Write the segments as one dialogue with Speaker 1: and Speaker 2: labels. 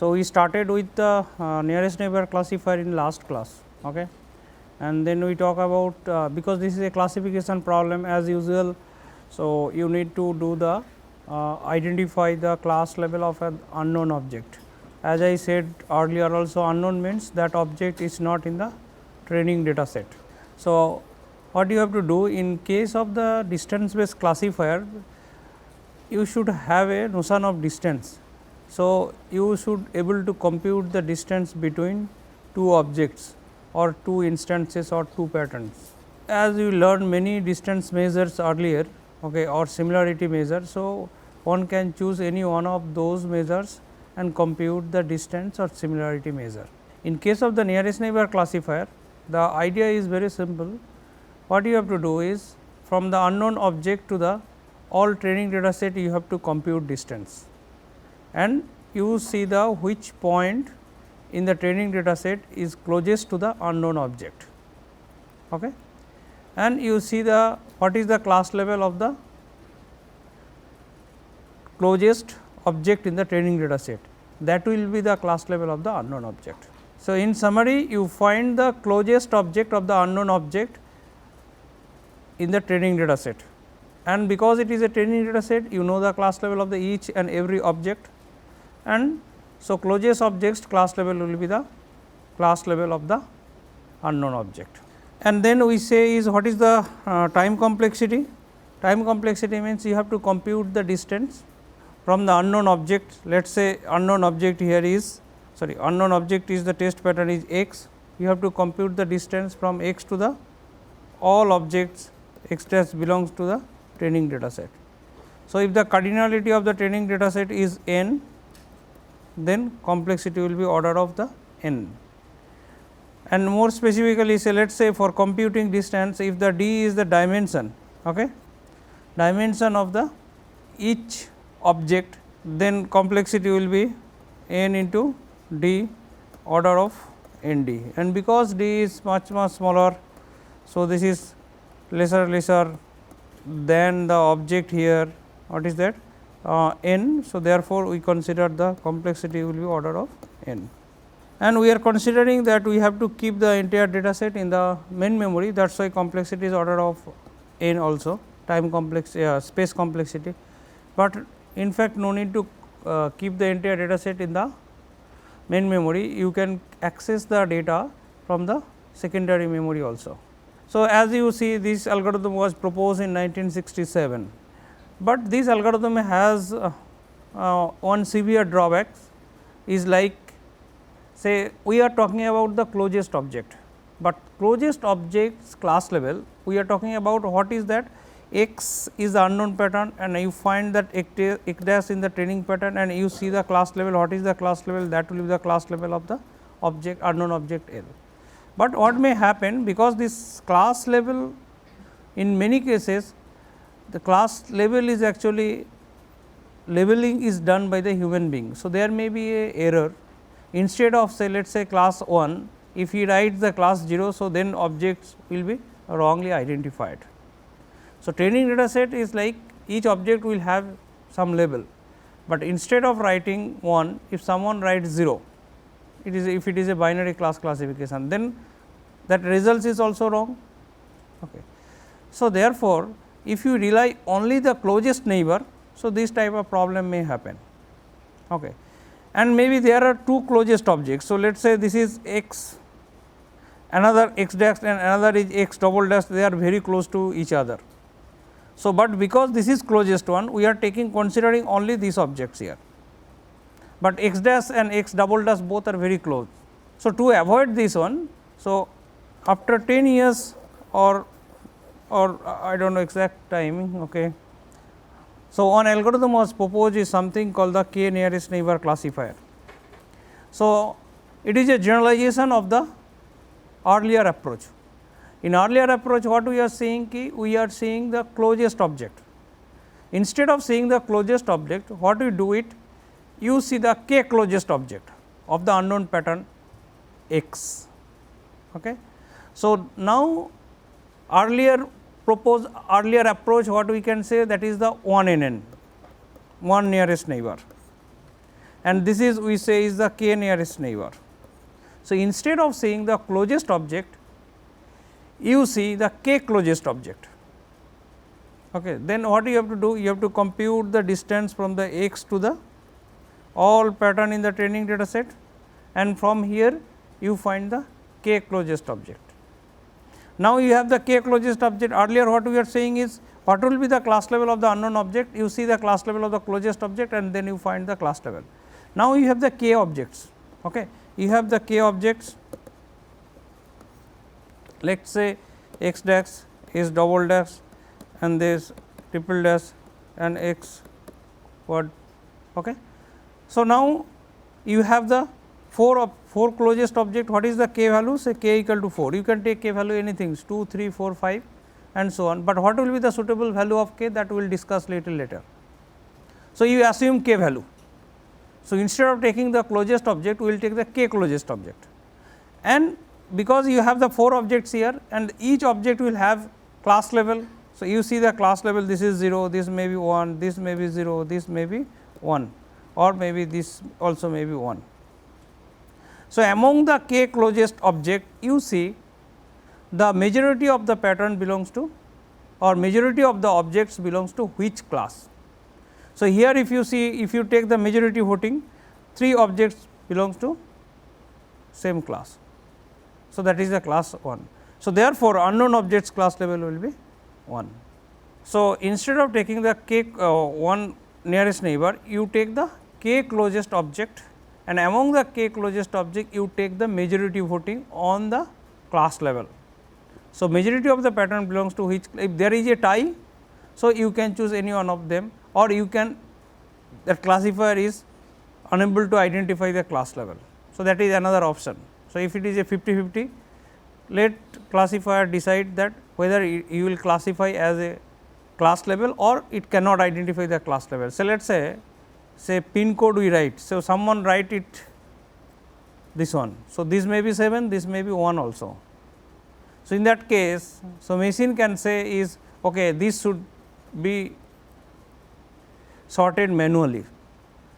Speaker 1: So, we started with the nearest neighbor classifier in last class, okay. And then we talk about because this is a classification problem as usual. So, you need to do the identify the class level of an unknown object. As I said earlier also, unknown means that object is not in the training data set. So, what you have to do in case of the distance based classifier, you should have a notion of distance. So, you should able to compute the distance between two objects or two instances or two patterns. As you learned many distance measures earlier, okay, or similarity measure. So, one can choose any one of those measures and compute the distance or similarity measure. In case of the nearest neighbor classifier, the idea is very simple. What you have to do is from the unknown object to the all training data set, you have to compute distance, and you see the which point in the training data set is closest to the unknown object, okay. And you see the what is the class level of the closest object in the training data set, that will be the class level of the unknown object. So, in summary, you find the closest object of the unknown object in the training data set, and because it is a training data set, you know the class level of the each and every object, and so closest objects class level will be the class level of the unknown object. And then we say is what is the time complexity? Time complexity means you have to compute the distance from the unknown object. Let us say unknown object here is unknown object is the test pattern is x. You have to compute the distance from x to the all objects x dash belongs to the training data set. So, if the cardinality of the training data set is n, then complexity will be order of the n. And more specifically say let us say for computing distance, if the d is the dimension, okay, dimension of the each object, then complexity will be n into d order of n d, and because d is much smaller. So, this is lesser than the object here, what is that n. So, therefore, we consider the complexity will be order of n, and we are considering that we have to keep the entire data set in the main memory, that is why complexity is order of n also, time complex space complexity, but in fact, no need to keep the entire data set in the main memory, you can access the data from the secondary memory also. So, as you see this algorithm was proposed in 1967, but this algorithm has one severe drawback is like say we are talking about the closest object, but closest objects class level we are talking about what is that x is the unknown pattern, and you find that x dash in the training pattern, and you see the class level, what is the class level, that will be the class level of the object unknown object L. But what may happen, because this class level in many cases the class level is actually labeling is done by the human being. So, there may be a error, instead of say let us say class 1, if he writes the class 0. So, then objects will be wrongly identified. So, training data set is like each object will have some label, but instead of writing 1, if someone writes 0, it is if it is a binary class classification, then that result is also wrong. Okay. So, therefore, if you rely only the closest neighbor, so this type of problem may happen. Okay. And maybe there are two closest objects. So, let us say this is x, another x dash and another is x double dash, they are very close to each other. So, but because this is closest one, we are considering only these objects here, but x dash and x double dash both are very close. So, to avoid this one, so after 10 years or I do not know exact timing. Okay. So, one algorithm was proposed is something called the k nearest neighbor classifier. So, it is a generalization of the earlier approach. In earlier approach, what we are seeing we are seeing the closest object. Instead of seeing the closest object, what we do it, you see the k closest object of the unknown pattern x. Okay. So, now earlier approach, what we can say, that is the 1 NN, 1 nearest neighbor. and this is we say is the k nearest neighbor. So, instead of saying the closest object, you see the k closest object. Okay. Then what you have to do? You have to compute the distance from the x to the all pattern in the training data set, and from here you find the k closest object. Now, you have the k closest object. Earlier what we are saying is what will be the class level of the unknown object? You see the class level of the closest object and then you find the class level. Now, you have the k objects. Okay. You have the k objects, let us say x dash is double dash and this triple dash and x quad. Okay. So, now you have the 4 closest object. What is the k value? Say k equal to 4. You can take k value anything 2, 3, 4, 5 and so on, but what will be the suitable value of k, that we will discuss little later. So, you assume k value. So, instead of taking the closest object, we will take the k closest object, and because you have the 4 objects here and each object will have class level. So, you see the class level, this is 0, this may be 1, this may be 0, this may be 1, or maybe this also may be 1. So, among the k closest object, you see the majority of the pattern belongs to, or majority of the objects belongs to which class. So, here if you see, if you take the majority voting, 3 objects belongs to same class. So, that is the class 1. So, therefore, unknown objects class level will be 1. So, instead of taking the k one nearest neighbor, you take the k closest object, and among the k closest object you take the majority voting on the class level. So, majority of the pattern belongs to which, if there is a tie, so you can choose any one of them, or you can, that classifier is unable to identify the class level. So, that is another option. So, if it is a 50-50, let classifier decide that whether you will classify as a class level or it cannot identify the class level. So, let us say pin code we write. So, someone write it this one. So, this may be 7, this may be 1 also. So, in that case, so machine can say is okay, this should be sorted manually.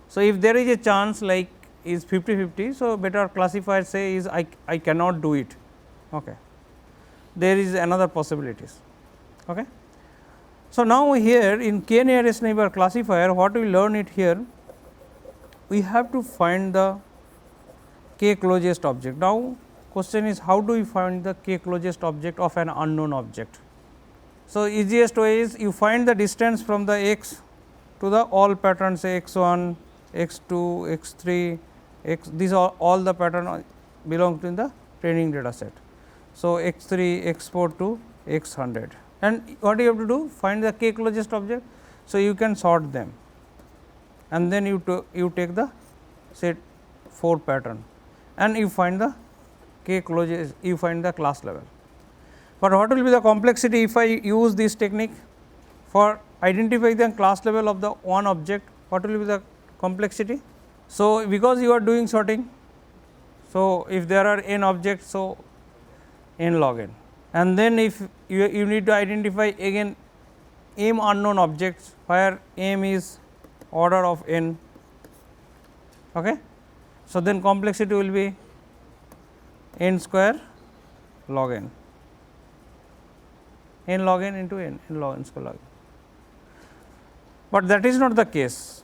Speaker 1: So, if there is a chance like is 50-50, so better classifier say is I cannot do it. Okay. There is another possibilities. Okay. So, now here in k nearest neighbor classifier, what we learn it here, we have to find the k closest object. Now, question is how do we find the k closest object of an unknown object? So, easiest way is you find the distance from the x to the all patterns, say x 1, x 2, x 3, x, these are all the pattern belong to in the training data set. So, x 3, x 4 to x 100, and what you have to do, find the k closest object. So, you can sort them and then you take the say 4 pattern and you find the k closest, you find the class level. But what will be the complexity if I use this technique for identifying the class level of the one object? What will be the complexity? So, because you are doing sorting, so if there are n objects, so n log n, and then if you need to identify again m unknown objects, where m is order of n. Okay. So, then complexity will be n square log n, n log n into n log n square log n. But that is not the case.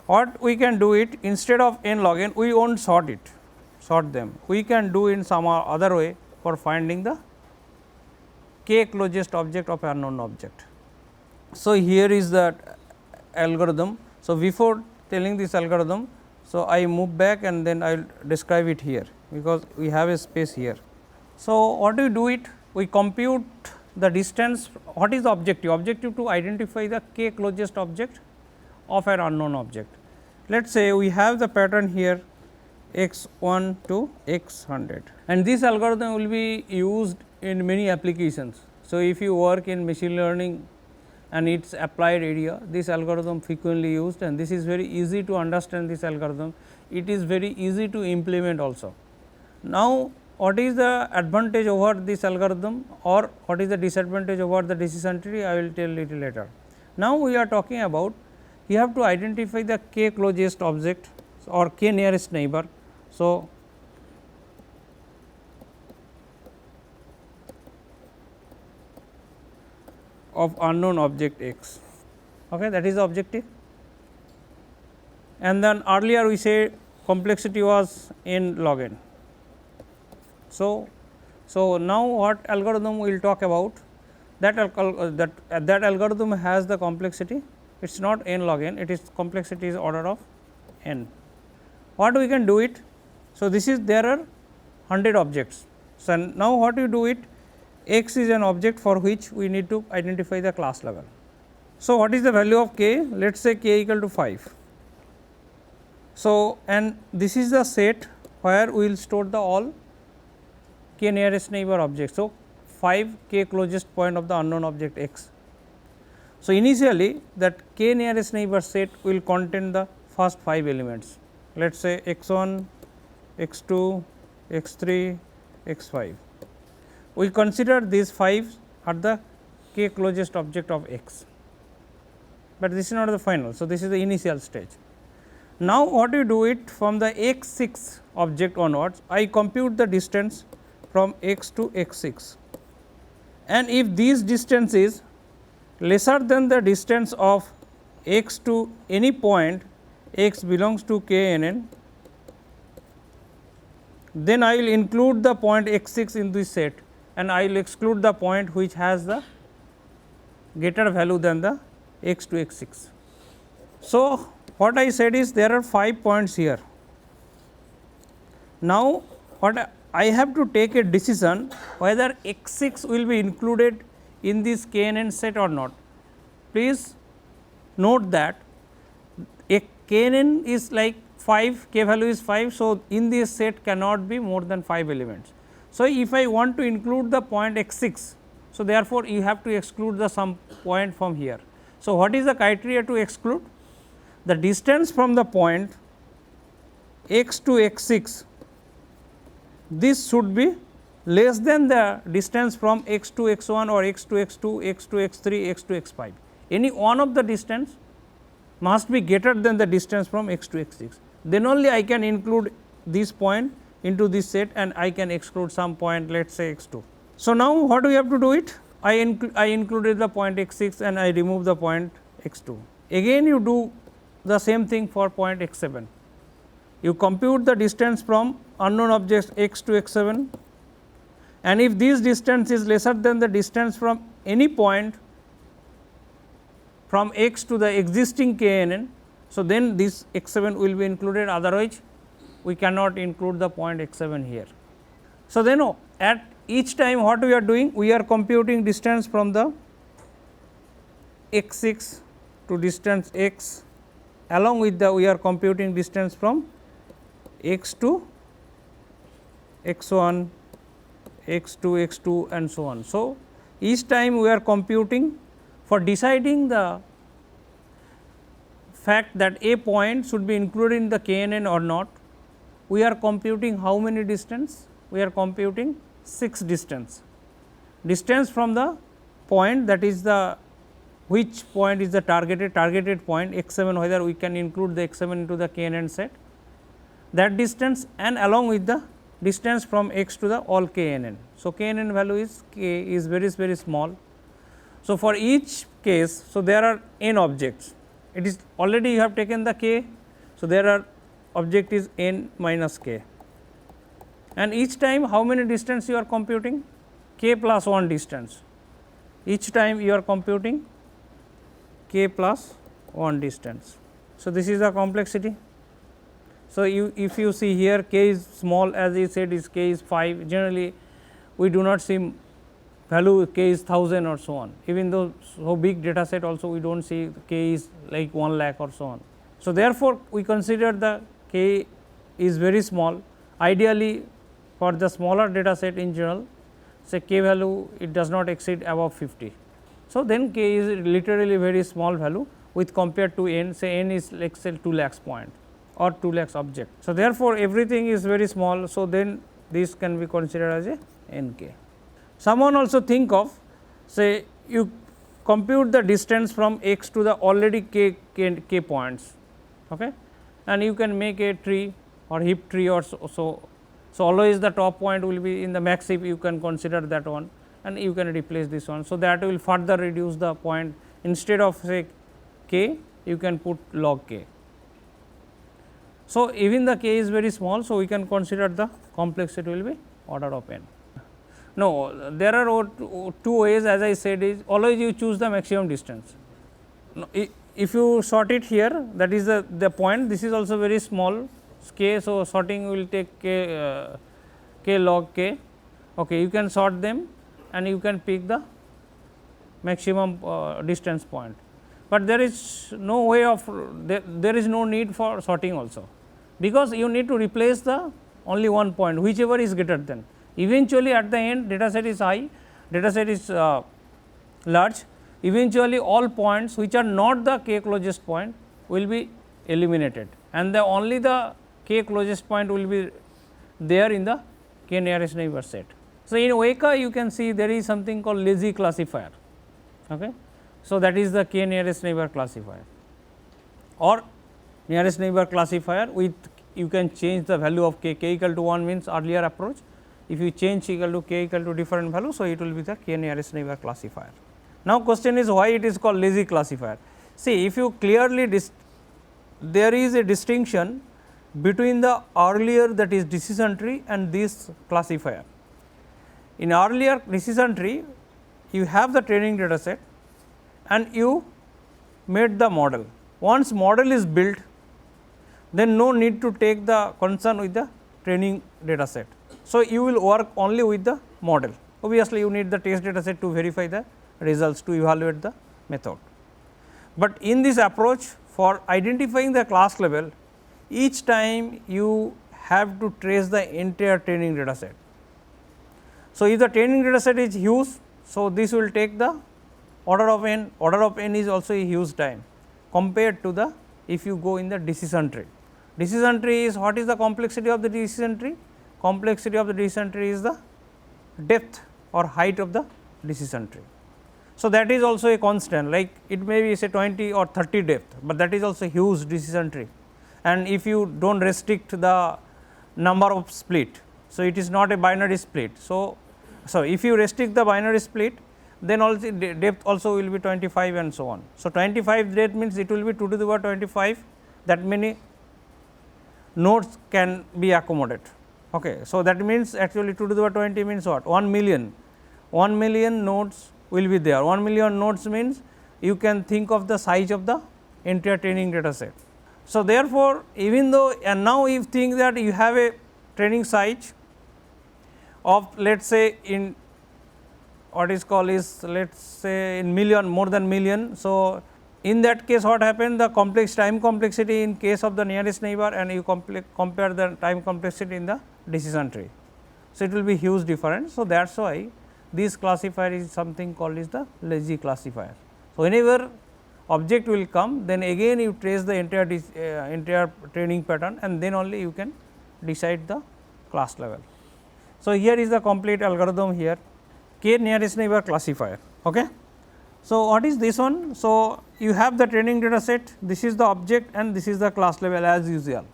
Speaker 1: What we can do it, instead of n log n, we won't sort it, sort them. We can do in some other way for finding the k closest object of unknown object. So, here is the algorithm. So, before telling this algorithm, so I move back and then I will describe it here, because we have a space here. So, what do we do it? We compute the distance. What is the objective? Objective to identify the k closest object of an unknown object. Let us say we have the pattern here x 1 to x 100, and this algorithm will be used in many applications. So, if you work in machine learning and its applied area, this algorithm frequently used, and this is very easy to understand this algorithm. It is very easy to implement also. Now, what is the advantage over this algorithm, or what is the disadvantage over the decision tree? I will tell little later. Now, we are talking about you have to identify the k closest object. or k nearest neighbor. So, of unknown object x, okay, that is the objective. And then earlier we say complexity was n log n. So, now what algorithm we will talk about, that algorithm has the complexity, it is not n log n, it is complexity is order of n. What we can do it? So, this is there are 100 objects. So, now what you do it, x is an object for which we need to identify the class level. So, what is the value of k? Let us say k equal to 5. So, and this is the set where we will store the all k nearest neighbor objects. So, 5 k closest point of the unknown object x. So, initially that k nearest neighbor set will contain the first 5 elements, let us say x 1, x 2, x 3, x 5. We consider these 5 are the k closest object of x, but this is not the final. So, this is the initial stage. Now, what you do it from the x 6 object onwards, I compute the distance from x to x 6, and if this distance is lesser than the distance of x to any point x belongs to KNN, then I will include the point x 6 in this set, and I will exclude the point which has the greater value than the x to x 6. So, what I said is there are 5 points here. Now, what I have to take a decision whether x 6 will be included in this KNN set or not. Please note that a KNN is like 5, k value is 5. So, in this set cannot be more than 5 elements. So, if I want to include the point x 6, so therefore, you have to exclude the some point from here. So, what is the criteria to exclude? The distance from the point x to x 6, this should be less than the distance from x to x 1 or x to x 2, x to x 3, x to x 5. Any one of the distance must be greater than the distance from x to x 6. Then only I can include this point into this set, and I can exclude some point, let us say x 2. So, now what we have to do it? I included the point x 6 and I remove the point x 2. Again you do the same thing for point x 7. You compute the distance from unknown objects x to x 7, and if this distance is lesser than the distance from any point from x to the existing KNN, so then this x 7 will be included, otherwise we cannot include the point x 7 here. So, then at each time what we are doing? We are computing distance from the x 6 to distance x, along with the we are computing distance from x to x 1, x 2, x 2 and so on. So, each time we are computing for deciding the fact that a point should be included in the KNN or not, we are computing how many distance? We are computing 6 distance. Distance from the point, that is the which point is the targeted point x 7, whether we can include the x 7 into the KNN set, that distance, and along with the distance from x to the all KNN. So, KNN value is k is very small. So, for each case, so there are n objects, it is already you have taken the k. So, there are object is n minus k, and each time how many distance you are computing? K plus 1 distance. Each time you are computing k plus 1 distance. So, this is the complexity. So, if you see here k is small, as I said is k is 5, generally we do not see value k is 1000 or so on, even though so big data set also we do not see k is like 1 lakh or so on. So, therefore, we consider the k is very small. Ideally, for the smaller data set in general, say k value it does not exceed above 50. So, then k is literally very small value with compared to n, say n is like say 2 lakhs point or 2 lakhs object. So, therefore, everything is very small. So, then this can be considered as a n k. Someone also think of, say you compute the distance from x to the already k points, okay, and you can make a tree or heap tree or so. So, always the top point will be in the max heap, you can consider that one and you can replace this one. So, that will further reduce the point, instead of say k you can put log k. So, even the k is very small. So, we can consider the complexity will be order of n. No, there are two ways, as I said, is always you choose the maximum distance. No, if you sort it here, that is the point, this is also very small k. So, sorting will take k log k. Okay, you can sort them and you can pick the maximum distance point, but there is no way of there is no need for sorting also, because you need to replace the only one point whichever is greater than. Eventually, at the end data set is high, data set is large, eventually all points which are not the k closest point will be eliminated, and only the k closest point will be there in the k nearest neighbor set. So, in Weka you can see there is something called lazy classifier. Okay. So, that is the k nearest neighbor classifier or nearest neighbor classifier with you can change the value of k equal to 1 means earlier approach. If you change equal to k equal to different value, so it will be the k nearest neighbor classifier. Now, question is why it is called lazy classifier. See, if you clearly there is a distinction between the earlier, that is decision tree, and this classifier. In earlier decision tree, you have the training data set and you made the model. Once model is built, then no need to take the concern with the training data set. So, you will work only with the model. Obviously, you need the test data set to verify the results, to evaluate the method. But in this approach, for identifying the class level, each time you have to trace the entire training data set. So, if the training data set is huge, so this will take the order of n is also a huge time compared to the if you go in the decision tree. Decision tree is, what is the complexity of the decision tree? Complexity of the decision tree is the depth or height of the decision tree. So, that is also a constant, like it may be say 20 or 30 depth, but that is also huge decision tree, and if you do not restrict the number of split. So, it is not a binary split. So, if you restrict the binary split, then also depth also will be 25 and so on. So, 25 depth means it will be 2 to the power 25, that many nodes can be accommodated. Okay. So, that means actually 2 to the power 20 means what? 1,000,000 nodes will be there. 1,000,000 nodes means you can think of the size of the entire training data set. So, therefore, even though and now you think that you have a training size of let us say in what is called is let us say in million, more than million. So, in that case what happened, the time complexity in case of the nearest neighbor and you compare the time complexity in the decision tree. So, it will be huge difference. So, that is why this classifier is something called is the lazy classifier. So, whenever object will come, then again you trace the entire training pattern and then only you can decide the class level. So, here is the complete algorithm here, k nearest neighbor classifier. Okay. So, what is this one? So, you have the training data set, this is the object and this is the class level as usual.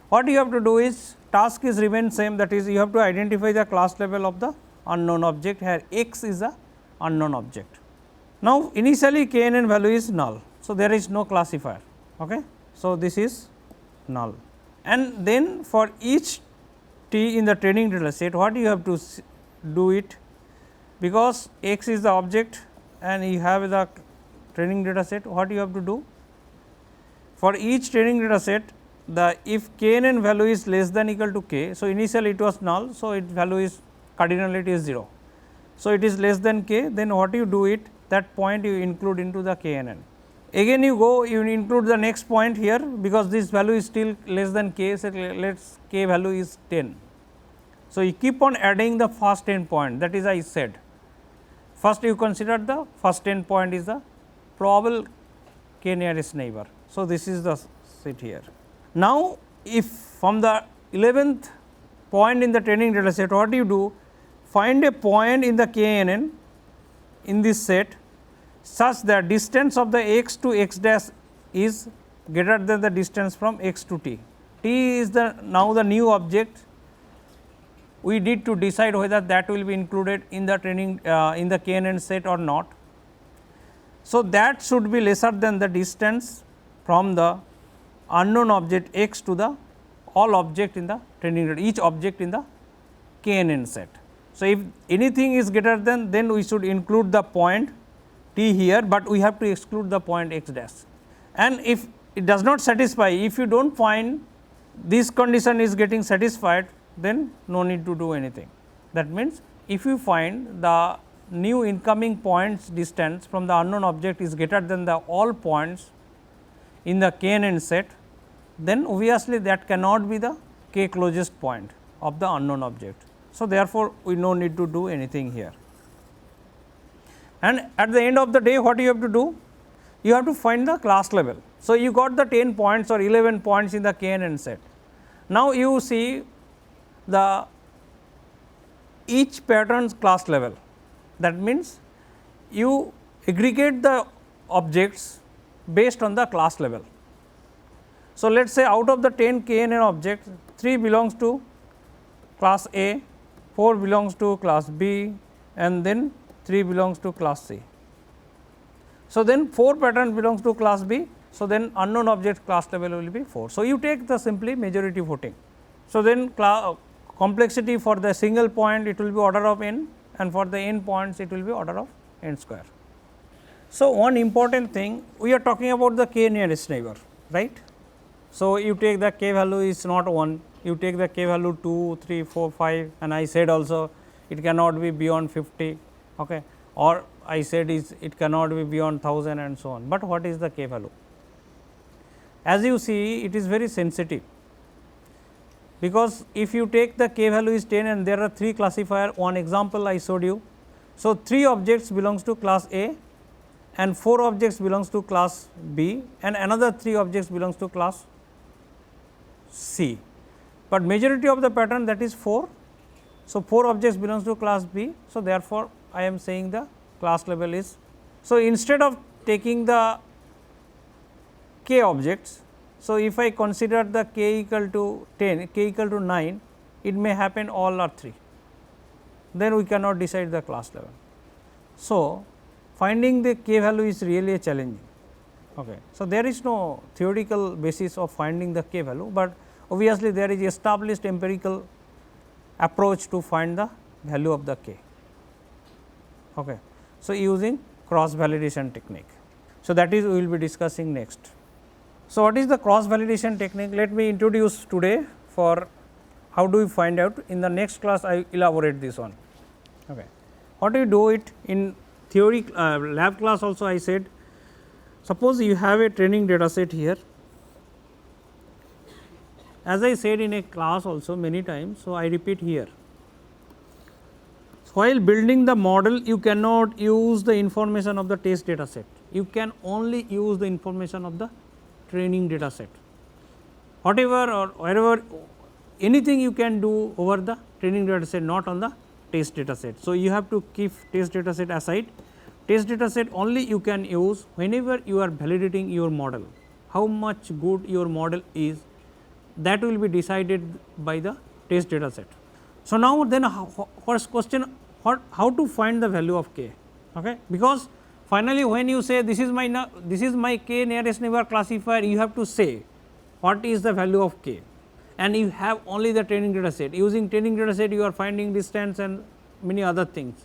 Speaker 1: What you have to do is task is remain same, that is you have to identify the class level of the unknown object, here x is the unknown object. Now, initially KNN value is null. So, there is no classifier. Okay. So, this is null, and then for each t in the training data set, what you have to do it, because x is the object and you have the training data set, what you have to do for each training data set, the if KNN value is less than equal to k. So, initially it was null. So, its value is cardinality is 0. So, it is less than k, then what you do it, that point you include into the KNN. Again you go, you include the next point here, because this value is still less than k, so let us k value is 10. So, you keep on adding the first 10 point, that is I said. First you consider the first 10 point is the probable k nearest neighbor. So, this is the set here. Now, if from the 11th point in the training data set, what do you do? Find a point in the KNN in this set such that distance of the x to x dash is greater than the distance from x to t. T is the now the new object. We need to decide whether that will be included in the training in the KNN set or not. So, that should be lesser than the distance from the unknown object x to the all object in the training data, each object in the KNN set. So, if anything is greater than, then we should include the point t here, but we have to exclude the point x dash. And if it does not satisfy, if you do not find this condition is getting satisfied, then no need to do anything. That means, if you find the new incoming points distance from the unknown object is greater than the all points in the KNN set, then obviously that cannot be the k closest point of the unknown object. So, therefore, we no need to do anything here. And at the end of the day, what you have to do? You have to find the class level. So, you got the 10 points or 11 points in the KNN set. Now, you see the each pattern's class level. That means, you aggregate the objects based on the class level. So, let us say out of the 10 KNN objects, 3 belongs to class A, 4 belongs to class B, and then 3 belongs to class C. So, then 4 patterns belongs to class B. So, then unknown object class level will be 4. So, you take the simply majority voting. So, then complexity for the single point it will be order of n, and for the n points it will be order of n square. So, one important thing, we are talking about the k nearest neighbor, right. So, you take the k value is not 1, you take the k value 2, 3, 4, 5, and I said also it cannot be beyond 50, okay, or I said is it cannot be beyond 1000 and so on, but what is the k value? As you see, it is very sensitive, because if you take the k value is 10 and there are 3 classifier, one example I showed you. So, 3 objects belongs to class A and 4 objects belongs to class B and another 3 objects belongs to class C, but majority of the pattern that is 4. So, 4 objects belongs to class B. So, therefore, I am saying the class level is. So, instead of taking the k objects, so if I consider the k equal to 10, k equal to 9, it may happen all are 3, then we cannot decide the class level. So, finding the k value is really a challenging. Okay. So, there is no theoretical basis of finding the k value, but obviously, there is established empirical approach to find the value of the k. Okay. So, using cross validation technique. So, that is we will be discussing next. So, what is the cross validation technique? Let me introduce today for how do we find out. In the next class, I elaborate this one. Okay. How do you do it in theory lab class also I said, suppose you have a training data set here. As I said in a class also many times, so I repeat here. So, while building the model, you cannot use the information of the test data set, you can only use the information of the training data set. Whatever or wherever anything you can do over the training data set, not on the test data set. So, you have to keep test data set aside. Test data set only you can use whenever you are validating your model. How much good your model is, that will be decided by the test data set. So, now then first question, how to find the value of k, okay? Because finally, when you say this is my k nearest neighbor classifier, you have to say what is the value of k, and you have only the training data set. Using training data set, you are finding distance and many other things.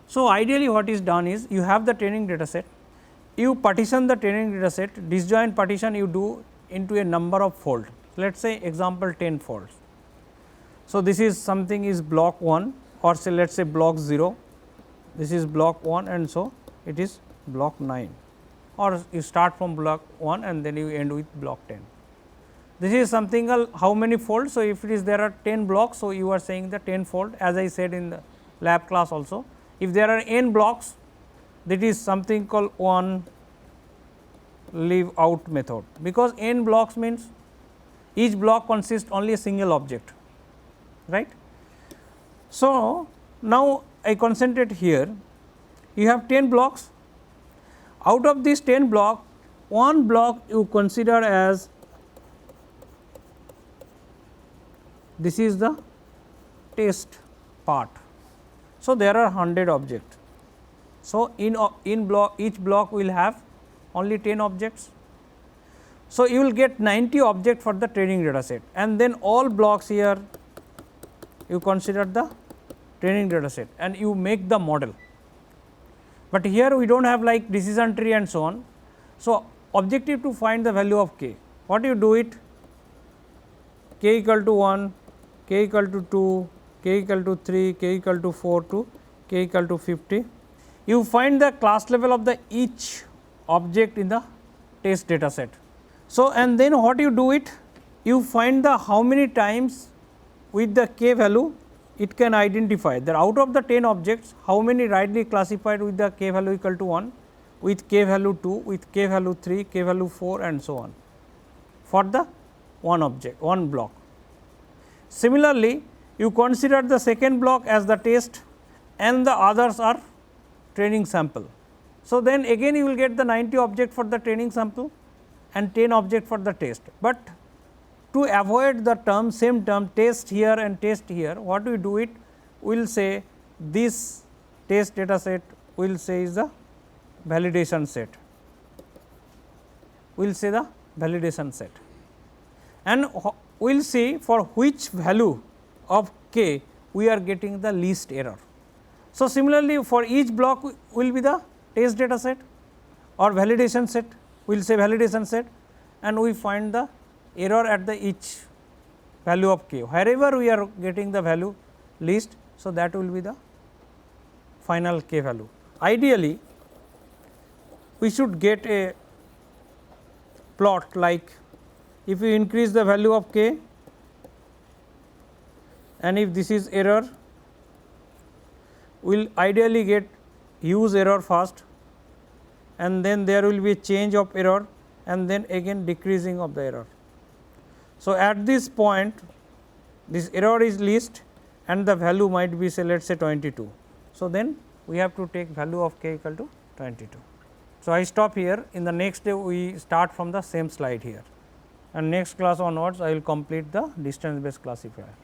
Speaker 1: So, ideally what is done is you have the training data set, you partition the training data set, disjoint partition you do into a number of folds. Let us say example 10 folds. So, this is something is block 1 or say let us say block 0, this is block 1 and so it is block 9, or you start from block 1 and then you end with block 10. This is something how many folds. So, if it is there are 10 blocks, so you are saying the 10 fold, as I said in the lab class also. If there are n blocks, that is something called one leave out method, because n blocks means each block consists only a single object, right. So, now I concentrate here, you have 10 blocks, out of these 10 blocks one block you consider as this is the test part. So, there are 100 objects. So, in block each block will have only 10 objects. So, you will get 90 objects for the training data set, and then all blocks here you consider the training data set and you make the model. But here we do not have like decision tree and so on. So, objective to find the value of k. What you do it? K equal to 1, k equal to 2, k equal to 3, k equal to 4 to k equal to 50. You find the class level of the each object in the test data set. So, and then what you do it? You find the how many times with the k value it can identify that out of the 10 objects, how many rightly classified with the k value equal to 1, with k value 2, with k value 3, k value 4 and so on for the one object, one block. Similarly, you consider the second block as the test and the others are training sample. So, then again you will get the 90 object for the training sample and 10 object for the test, but to avoid the term same term test here and test here, what we do it? We will say this test data set we will say is the validation set, we will say the validation set, and we will see for which value of k we are getting the least error. So, similarly, for each block will be the test data set or validation set, we will say validation set, and we find the error at the each value of k, wherever we are getting the value least. So, that will be the final k value. Ideally, we should get a plot like if you increase the value of k and if this is error, we will ideally get huge error first and then there will be a change of error and then again decreasing of the error. So, at this point this error is least and the value might be say let us say 22. So, then we have to take value of k equal to 22. So, I stop here. In the next day we start from the same slide here, and next class onwards I will complete the distance based classifier.